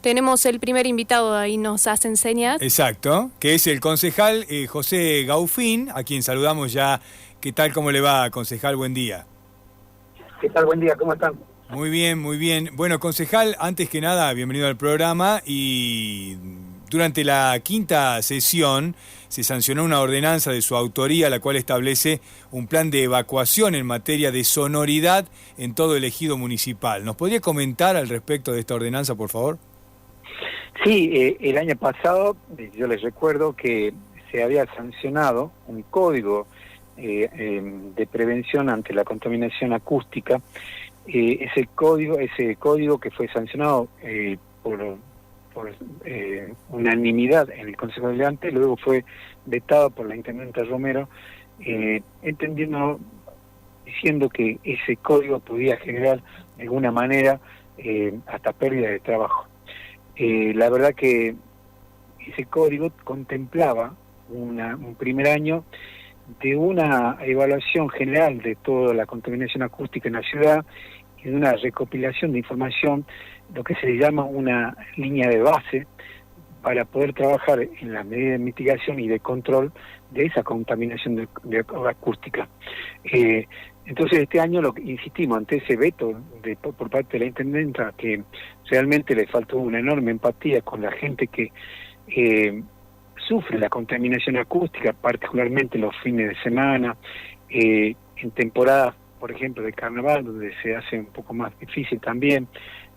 Tenemos el primer invitado, ahí nos hacen señas. Exacto, que es el concejal José Gaufín, a quien saludamos ya. ¿Qué tal? ¿Cómo le va, concejal? Buen día. ¿Qué tal? Buen día, ¿cómo están? Muy bien, muy bien. Bueno, concejal, antes que nada, bienvenido al programa. Y durante la quinta sesión se sancionó una ordenanza de su autoría, la cual establece un plan de evacuación en materia de sonoridad en todo el ejido municipal. ¿Nos podría comentar al respecto de esta ordenanza, por favor? Sí, el año pasado yo les recuerdo que se había sancionado un código de prevención ante la contaminación acústica. Ese código que fue sancionado por unanimidad en el Consejo Deliberante, luego fue vetado por la intendenta Romero, diciendo que ese código podía generar de alguna manera hasta pérdida de trabajo. La verdad que ese código contemplaba un primer año de una evaluación general de toda la contaminación acústica en la ciudad y de una recopilación de información, lo que se le llama una línea de base para poder trabajar en las medidas de mitigación y de control de esa contaminación acústica. Entonces este año insistimos ante ese veto por parte de la intendenta, que realmente le faltó una enorme empatía con la gente que sufre la contaminación acústica, particularmente los fines de semana, en temporadas, por ejemplo, de carnaval, donde se hace un poco más difícil también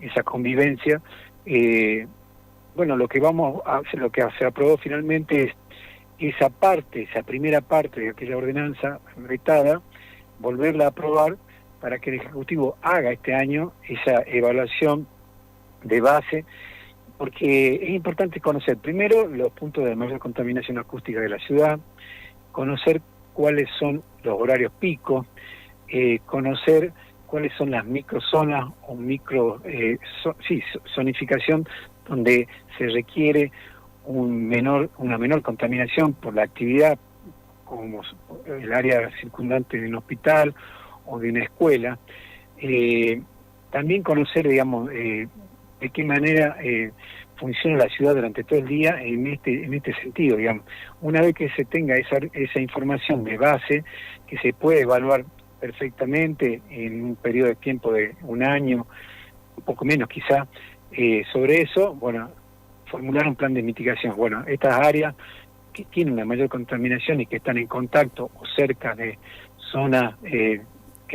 esa convivencia. Bueno, lo que se aprobó finalmente es esa primera parte de aquella ordenanza vetada, volverla a aprobar para que el Ejecutivo haga este año esa evaluación de base, porque es importante conocer primero los puntos de mayor contaminación acústica de la ciudad, conocer cuáles son los horarios picos, conocer cuáles son las microzonas o zonificación donde se requiere una menor contaminación por la actividad, como el área circundante de un hospital o de una escuela. También conocer, digamos, de qué manera funciona la ciudad durante todo el día en este sentido, digamos. Una vez que se tenga esa información de base, que se puede evaluar perfectamente en un periodo de tiempo de un año, un poco menos quizá, sobre eso, bueno, formular un plan de mitigación. Bueno, estas áreas que tienen una mayor contaminación y que están en contacto o cerca de zonas que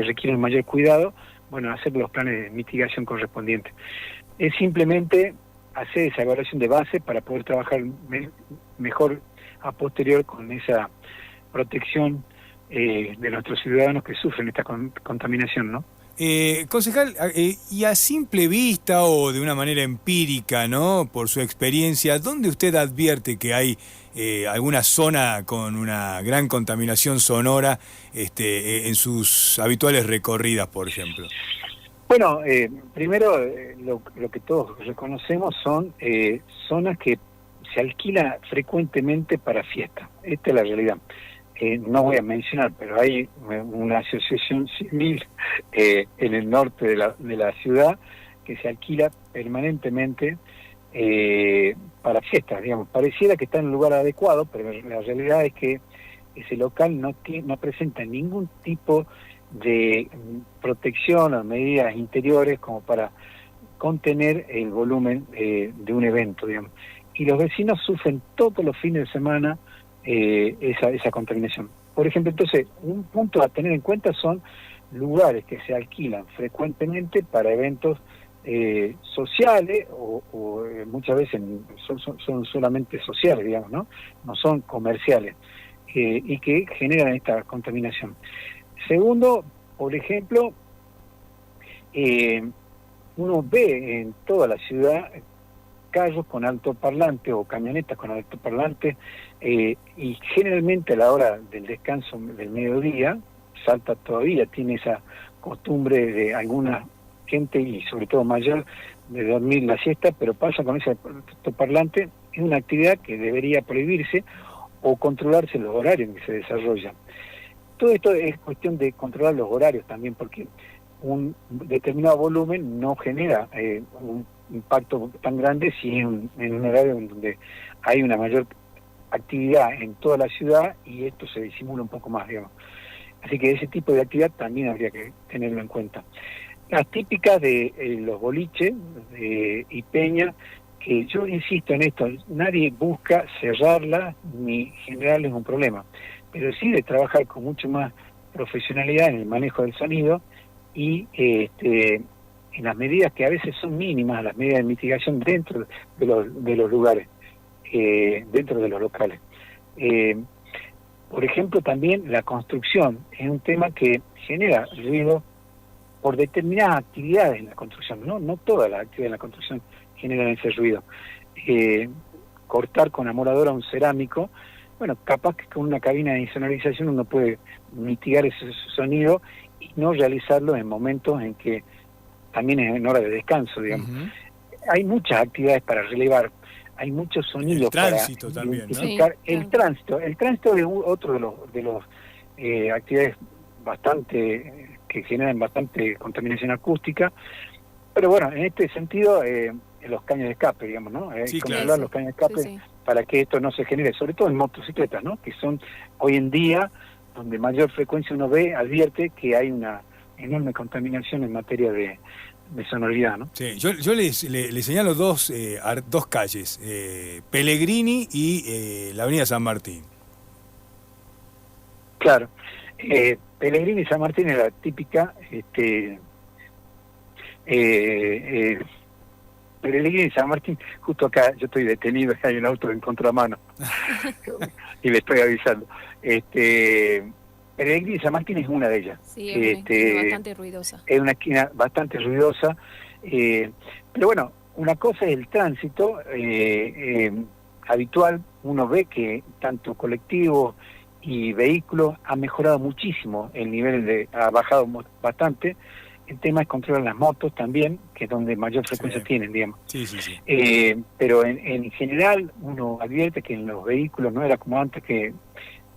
requieren mayor cuidado, bueno, hacer los planes de mitigación correspondientes. Es simplemente hacer esa evaluación de base para poder trabajar mejor a posterior con esa protección de nuestros ciudadanos que sufren esta contaminación, ¿no? Concejal, y a simple vista o de una manera empírica, ¿no? Por su experiencia, ¿dónde usted advierte que hay alguna zona con una gran contaminación sonora en sus habituales recorridas, por ejemplo? Bueno, primero lo que todos reconocemos son zonas que se alquilan frecuentemente para fiestas. Esta es la realidad. No voy a mencionar, pero hay una asociación civil en el norte de la ciudad que se alquila permanentemente para fiestas, digamos. Pareciera que está en un lugar adecuado, pero la realidad es que ese local no presenta ningún tipo de protección o medidas interiores como para contener el volumen de un evento, digamos. Y los vecinos sufren todos los fines de semana esa contaminación. Por ejemplo, entonces, un punto a tener en cuenta son lugares que se alquilan frecuentemente para eventos sociales o muchas veces son solamente sociales, digamos, ¿no? No son comerciales y que generan esta contaminación. Segundo, por ejemplo, uno ve en toda la ciudad carros con altoparlante o camionetas con altoparlante y generalmente a la hora del descanso del mediodía, Salta todavía tiene esa costumbre de alguna gente y sobre todo mayor de dormir la siesta, pero pasa con ese altoparlante. Es una actividad que debería prohibirse o controlarse los horarios en que se desarrolla. Todo esto es cuestión de controlar los horarios también, porque un determinado volumen no genera impacto tan grande si en un horario en donde hay una mayor actividad en toda la ciudad y esto se disimula un poco más, digamos. Así que ese tipo de actividad también habría que tenerlo en cuenta. Las típicas de los boliches y peñas, que yo insisto en esto, nadie busca cerrarla ni generarles un problema, pero sí de trabajar con mucho más profesionalidad en el manejo del sonido y en las medidas que a veces son mínimas, las medidas de mitigación dentro de los lugares, dentro de los locales. Por ejemplo, también la construcción es un tema que genera ruido por determinadas actividades en la construcción, no todas las actividades en la construcción generan ese ruido. Cortar con amoladora un cerámico, bueno, capaz que con una cabina de insonorización uno puede mitigar ese sonido y no realizarlo en momentos en que también es en hora de descanso, digamos. Uh-huh. Hay muchas actividades para relevar, hay muchos sonidos para también, identificar. Sí, el tránsito es otro de los actividades que generan bastante contaminación acústica, pero bueno, en este sentido, los caños de escape, digamos, ¿no? Controlar los caños de escape para que esto no se genere, sobre todo en motocicletas, ¿no? Que son hoy en día donde mayor frecuencia uno advierte que hay una enorme contaminación en materia de sonoridad, ¿no? Sí, yo le señalo dos calles, Pellegrini y la avenida San Martín. Claro, Pellegrini y San Martín es la típica, Pellegrini y San Martín, justo acá yo estoy detenido, hay un auto en contramano y le estoy avisando. Pellegrini y San Martín es una de ellas. Sí, es una esquina bastante ruidosa. Es una esquina bastante ruidosa, pero bueno, una cosa es el tránsito habitual. Uno ve que tanto colectivos y vehículos ha mejorado muchísimo, el nivel ha bajado bastante. El tema es controlar las motos también, que es donde mayor frecuencia tienen, digamos. Sí. Pero en general uno advierte que en los vehículos no era como antes, que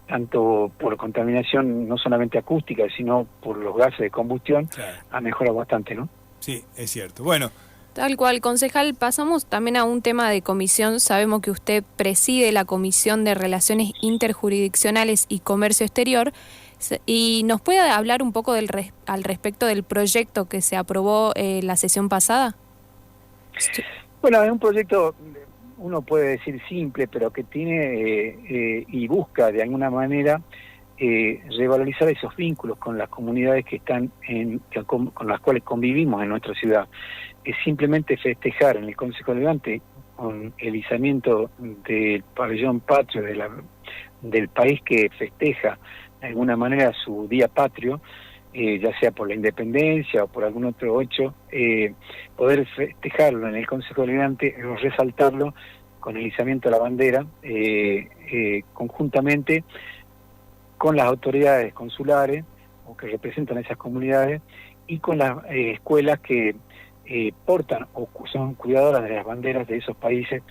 tanto por contaminación no solamente acústica, sino por los gases de combustión, ha mejorado bastante, ¿no? Sí, es cierto. Bueno. Tal cual, concejal, pasamos también a un tema de comisión. Sabemos que usted preside la Comisión de Relaciones Interjurisdiccionales y Comercio Exterior, y nos puede hablar un poco al respecto del proyecto que se aprobó la sesión pasada. Bueno, es un proyecto, uno puede decir simple, pero que tiene y busca de alguna manera revalorizar esos vínculos con las comunidades que están con las cuales convivimos en nuestra ciudad. Es simplemente festejar en el Consejo Deliberante con el izamiento del pabellón patrio del país que festeja de alguna manera su día patrio, ya sea por la independencia o por algún otro hecho, poder festejarlo en el Consejo Deliberante, resaltarlo con el izamiento de la bandera, conjuntamente con las autoridades consulares o que representan a esas comunidades y con las escuelas que portan o son cuidadoras de las banderas de esos países,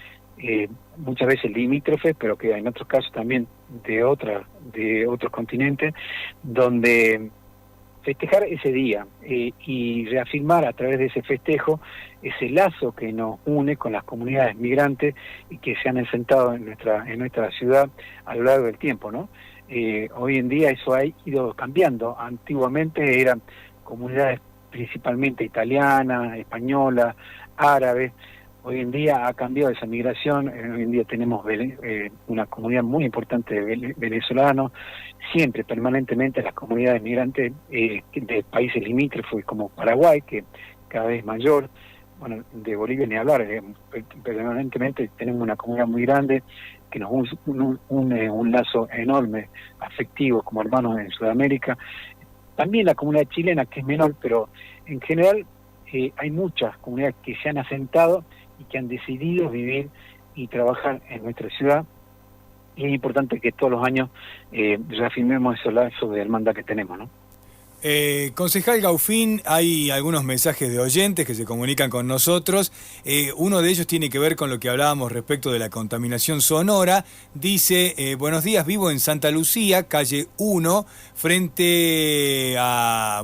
muchas veces limítrofes, pero que en otros casos también de otros continentes, donde festejar ese día y reafirmar a través de ese festejo ese lazo que nos une con las comunidades migrantes y que se han asentado en nuestra ciudad a lo largo del tiempo, ¿no? Hoy en día eso ha ido cambiando. Antiguamente eran comunidades principalmente italianas, españolas, árabes. Hoy en día ha cambiado esa migración. Hoy en día tenemos una comunidad muy importante de venezolanos, siempre, permanentemente, las comunidades migrantes de países limítrofes como Paraguay, que cada vez es mayor. Bueno, de Bolivia ni hablar, permanentemente tenemos una comunidad muy grande que nos une un lazo enorme, afectivo, como hermanos en Sudamérica. También la comunidad chilena, que es menor, pero en general hay muchas comunidades que se han asentado y que han decidido vivir y trabajar en nuestra ciudad, y es importante que todos los años reafirmemos esos lazos de hermandad que tenemos, ¿no? Concejal Gaufín, hay algunos mensajes de oyentes que se comunican con nosotros. Uno de ellos tiene que ver con lo que hablábamos respecto de la contaminación sonora. Dice, buenos días, vivo en Santa Lucía, calle 1, frente a,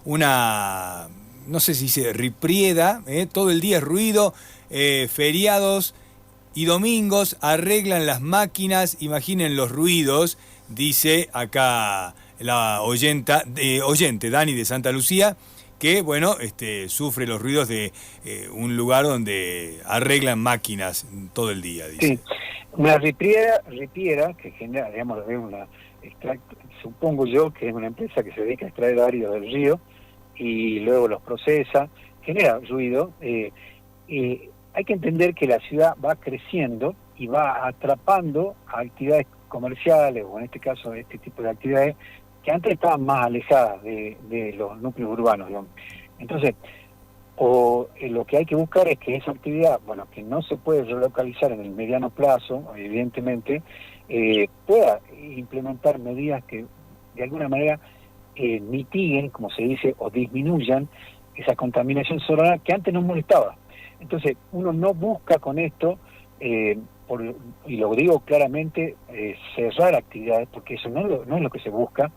una no sé si se riprieda, todo el día es ruido, feriados y domingos arreglan las máquinas, imaginen los ruidos, dice acá la oyente Dani de Santa Lucía, que bueno, sufre los ruidos de un lugar donde arreglan máquinas todo el día, dice. Sí, una ripiera que genera, digamos, supongo yo que es una empresa que se dedica a extraer áridos del río y luego los procesa, genera ruido. Hay que entender que la ciudad va creciendo y va atrapando actividades comerciales, o en este caso este tipo de actividades, que antes estaban más alejadas de los núcleos urbanos, digamos. Entonces, lo que hay que buscar es que esa actividad, bueno, que no se puede relocalizar en el mediano plazo, evidentemente, pueda implementar medidas que de alguna manera mitiguen, como se dice, o disminuyan esa contaminación sonora que antes nos molestaba. Entonces, uno no busca con esto, y lo digo claramente, cerrar actividades, porque eso no es lo que se busca,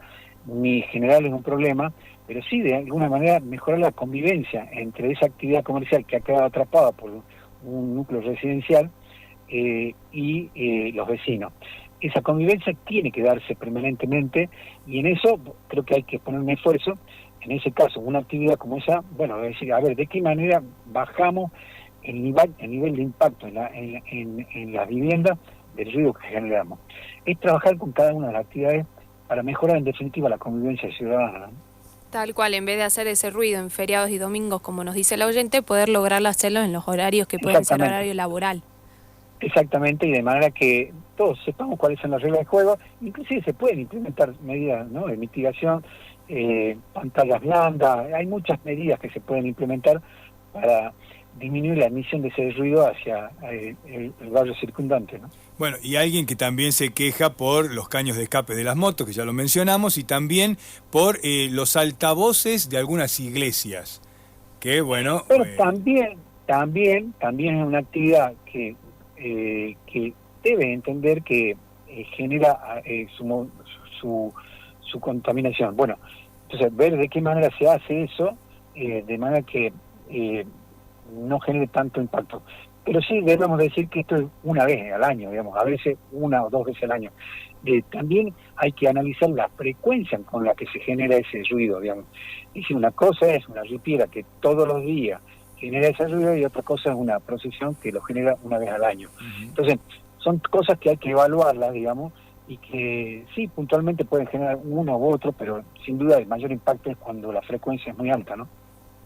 ni generarles un problema, pero sí de alguna manera mejorar la convivencia entre esa actividad comercial que ha quedado atrapada por un núcleo residencial y los vecinos. Esa convivencia tiene que darse permanentemente y en eso creo que hay que poner un esfuerzo. En ese caso, una actividad como esa, bueno, es decir, a ver, ¿de qué manera bajamos el nivel de impacto en las viviendas del ruido que generamos? Es trabajar con cada una de las actividades para mejorar en definitiva la convivencia ciudadana, ¿no? Tal cual, en vez de hacer ese ruido en feriados y domingos, como nos dice el oyente, poder lograrlo hacerlo en los horarios que pueden ser horario laboral. Exactamente, y de manera que todos sepamos cuáles son las reglas de juego. Inclusive se pueden implementar medidas, ¿no?, de mitigación, pantallas blandas, hay muchas medidas que se pueden implementar para disminuir la emisión de ese ruido hacia el barrio circundante, ¿no? Bueno, y alguien que también se queja por los caños de escape de las motos, que ya lo mencionamos, y también por los altavoces de algunas iglesias, que bueno... Pero también es una actividad que debe entender que genera su contaminación. Bueno, entonces ver de qué manera se hace eso, de manera que no genere tanto impacto. Pero sí debemos decir que esto es una vez al año, digamos, a veces una o dos veces al año. También hay que analizar la frecuencia con la que se genera ese ruido, digamos. Y si una cosa es una ripiera que todos los días genera ese ruido y otra cosa es una procesión que lo genera una vez al año. Uh-huh. Entonces, son cosas que hay que evaluarlas, digamos, y que sí, puntualmente pueden generar uno u otro, pero sin duda el mayor impacto es cuando la frecuencia es muy alta, ¿no?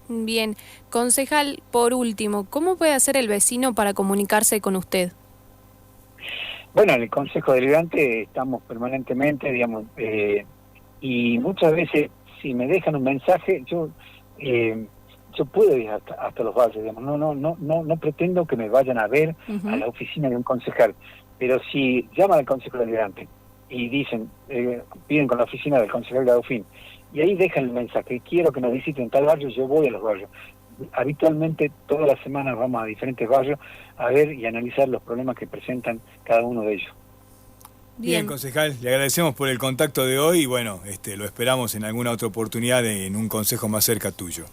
Bien. Concejal, por último, ¿cómo puede hacer el vecino para comunicarse con usted? Bueno, en el Consejo Deliberante estamos permanentemente, digamos, y muchas veces si me dejan un mensaje, yo puedo ir hasta los barrios, digamos, no pretendo que me vayan a ver uh-huh. a la oficina de un concejal, pero si llaman al Consejo Deliberante y dicen, piden con la oficina del concejal de Dauphin, y ahí dejan el mensaje, quiero que nos visiten tal barrio, yo voy a los barrios. Habitualmente todas las semanas vamos a diferentes barrios a ver y analizar los problemas que presentan cada uno de ellos. Bien, concejal, le agradecemos por el contacto de hoy y bueno, lo esperamos en alguna otra oportunidad en un consejo más cerca tuyo.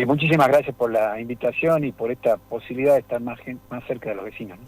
Muchísimas gracias por la invitación y por esta posibilidad de estar más cerca de los vecinos, ¿no?